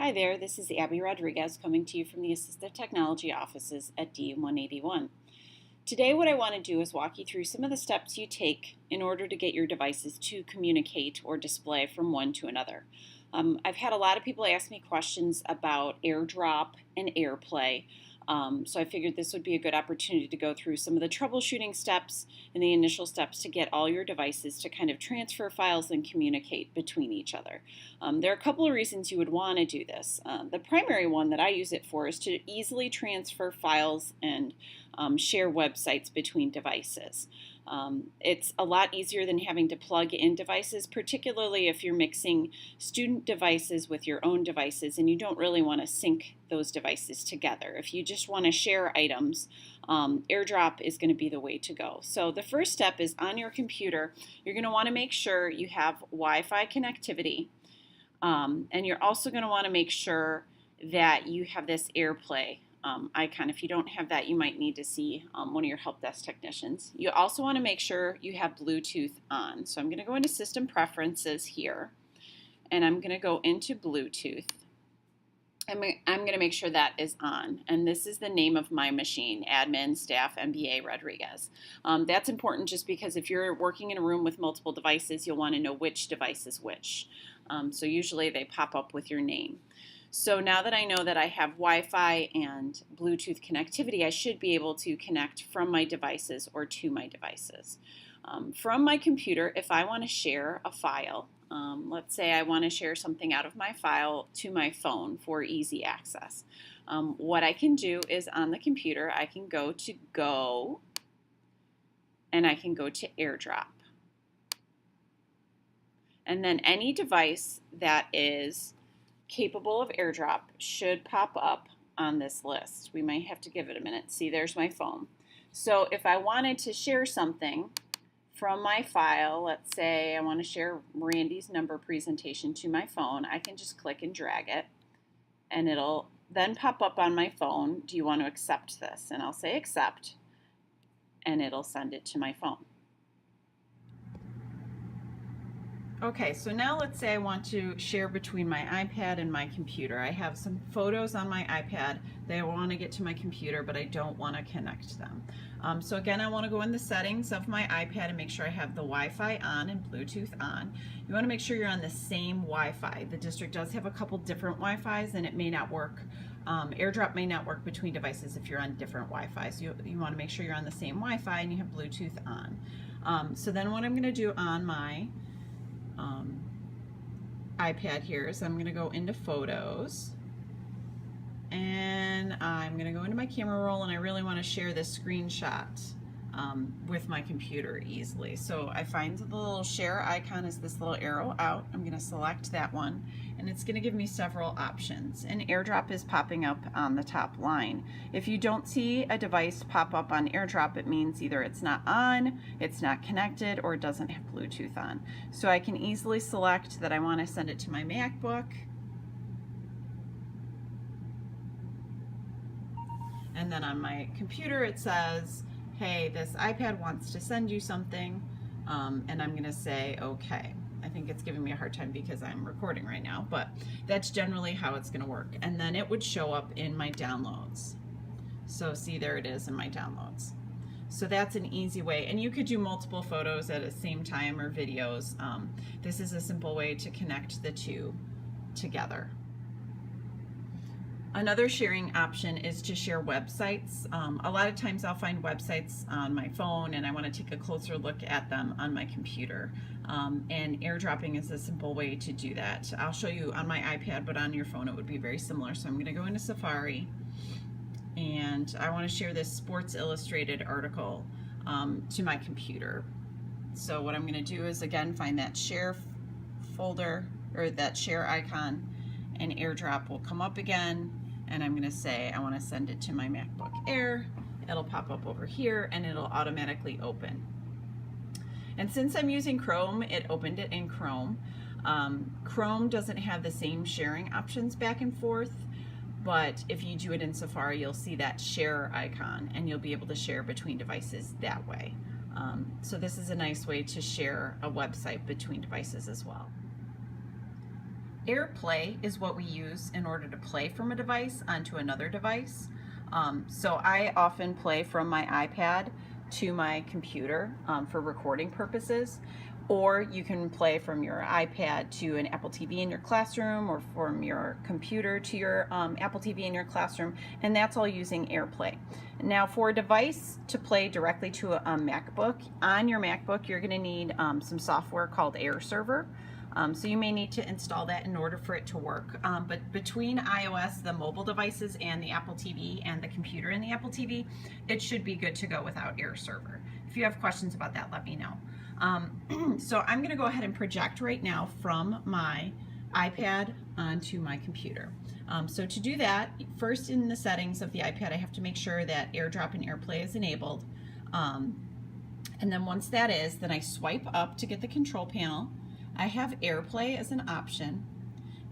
Hi there, this is Abby Rodriguez coming to you from the Assistive Technology offices at D181. Today what I want to do is walk you through some of the steps you take in order to get your devices to communicate or display from one to another. I've had a lot of people ask me questions about Airdrop and Airplay. So I figured this would be a good opportunity to go through some of the troubleshooting steps and the initial steps to get all your devices to kind of transfer files and communicate between each other. There are a couple of reasons you would want to do this. The primary one that I use it for is to easily transfer files and share websites between devices. It's a lot easier than having to plug in devices, particularly if you're mixing student devices with your own devices and you don't really want to sync those devices together. If you just want to share items, AirDrop is going to be the way to go. So the first step is on your computer, you're going to want to make sure you have Wi-Fi connectivity, and you're also going to want to make sure that you have this AirPlay icon. If you don't have that, you might need to see one of your help desk technicians. You also want to make sure you have Bluetooth on. So I'm going to go into System Preferences here, and I'm going to go into Bluetooth. I'm going to make sure that is on, and this is the name of my machine, Admin Staff MBA Rodriguez. That's important just because if you're working in a room with multiple devices, you'll want to know which device is which. So usually they pop up with your name. So now that I know that I have Wi-Fi and Bluetooth connectivity, I should be able to connect from my devices or to my devices. From my computer, if I want to share a file, let's say I want to share something out of my file to my phone for easy access. What I can do is on the computer, I can go to Go, and I can go to AirDrop. And then any device that is capable of AirDrop should pop up on this list. We might have to give it a minute. See, there's my phone. So if I wanted to share something from my file, let's say I want to share Randy's number presentation to my phone, I can just click and drag it, and it'll then pop up on my phone. Do you want to accept this? And I'll say accept, and it'll send it to my phone. Okay, so now let's say I want to share between my iPad and my computer. I have some photos on my iPad that I want to get to my computer, but I don't want to connect them. So again, I want to go in the settings of my iPad and make sure I have the Wi-Fi on and Bluetooth on. You want to make sure you're on the same Wi-Fi. The district does have a couple different Wi-Fis, and it may not work. AirDrop may not work between devices if you're on different Wi-Fi. So you want to make sure you're on the same Wi-Fi and you have Bluetooth on. So then what I'm going to do on my iPad here is I'm going to go into Photos, and I'm going to go into my camera roll, and I really want to share this screenshot with my computer easily. So I find the little share icon is this little arrow out. I'm going to select that one, and it's going to give me several options, and AirDrop is popping up on the top line. If you don't see a device pop up on AirDrop, it means either it's not on, it's not connected, or it doesn't have Bluetooth on. So I can easily select that I want to send it to my MacBook, and then on my computer it says, hey, this iPad wants to send you something, and I'm going to say okay. I think it's giving me a hard time because I'm recording right now, but that's generally how it's going to work. And then it would show up in my downloads. So see, there it is in my downloads. So that's an easy way, and you could do multiple photos at the same time or videos. This is a simple way to connect the two together. Another sharing option is to share websites. A lot of times I'll find websites on my phone and I want to take a closer look at them on my computer. And airdropping is a simple way to do that. I'll show you on my iPad, but on your phone it would be very similar. So I'm going to go into Safari, and I want to share this Sports Illustrated article to my computer. So what I'm going to do is again find that share folder, or that share icon, and AirDrop will come up again, and I'm going to say I want to send it to my MacBook Air. It'll pop up over here and it'll automatically open. And since I'm using Chrome, it opened it in Chrome. Chrome doesn't have the same sharing options back and forth, but if you do it in Safari, you'll see that share icon and you'll be able to share between devices that way. So this is a nice way to share a website between devices as well. Airplay is what we use in order to play from a device onto another device. So I often play from my iPad to my computer for recording purposes, or you can play from your iPad to an Apple TV in your classroom, or from your computer to your Apple TV in your classroom, and that's all using AirPlay. Now, for a device to play directly to a MacBook, on your MacBook you're going to need some software called AirServer. So you may need to install that in order for it to work. But between iOS, the mobile devices, and the Apple TV and the computer in the Apple TV, it should be good to go without AirServer. If you have questions about that, let me know. So I'm going to go ahead and project right now from my iPad onto my computer. So to do that, first in the settings of the iPad, I have to make sure that AirDrop and AirPlay is enabled. And then once that is, then I swipe up to get the control panel. I have AirPlay as an option.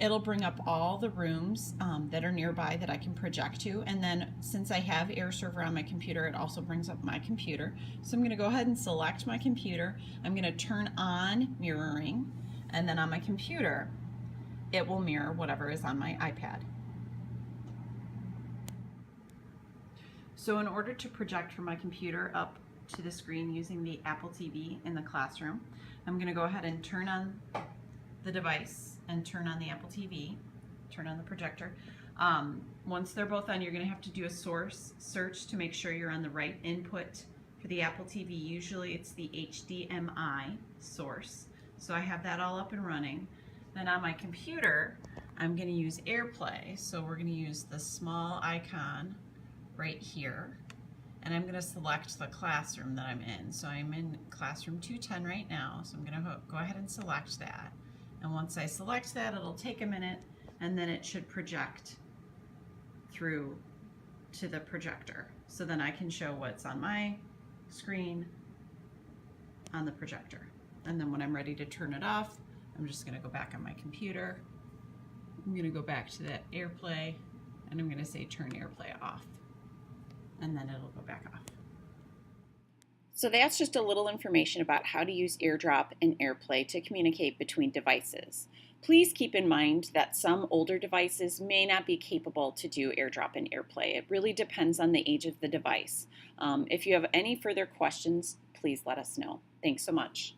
It'll bring up all the rooms that are nearby that I can project to, and then since I have AirServer on my computer, it also brings up my computer. So I'm going to go ahead and select my computer. I'm going to turn on mirroring, and then on my computer it will mirror whatever is on my iPad. So in order to project from my computer up to the screen using the Apple TV in the classroom, I'm going to go ahead and turn on the device and turn on the Apple TV, turn on the projector. Once they're both on, you're going to have to do a source search to make sure you're on the right input for the Apple TV. Usually it's the HDMI source. So I have that all up and running. Then on my computer, I'm going to use AirPlay. So we're going to use the small icon right here. And I'm going to select the classroom that I'm in. So I'm in classroom 210 right now, so I'm going to go ahead and select that. And once I select that, it'll take a minute, and then it should project through to the projector. So then I can show what's on my screen on the projector. And then when I'm ready to turn it off, I'm just going to go back on my computer. I'm going to go back to that AirPlay, and I'm going to say turn AirPlay off. And then it'll go back off. So that's just a little information about how to use AirDrop and AirPlay to communicate between devices. Please keep in mind that some older devices may not be capable to do AirDrop and AirPlay. It really depends on the age of the device. If you have any further questions, please let us know. Thanks so much.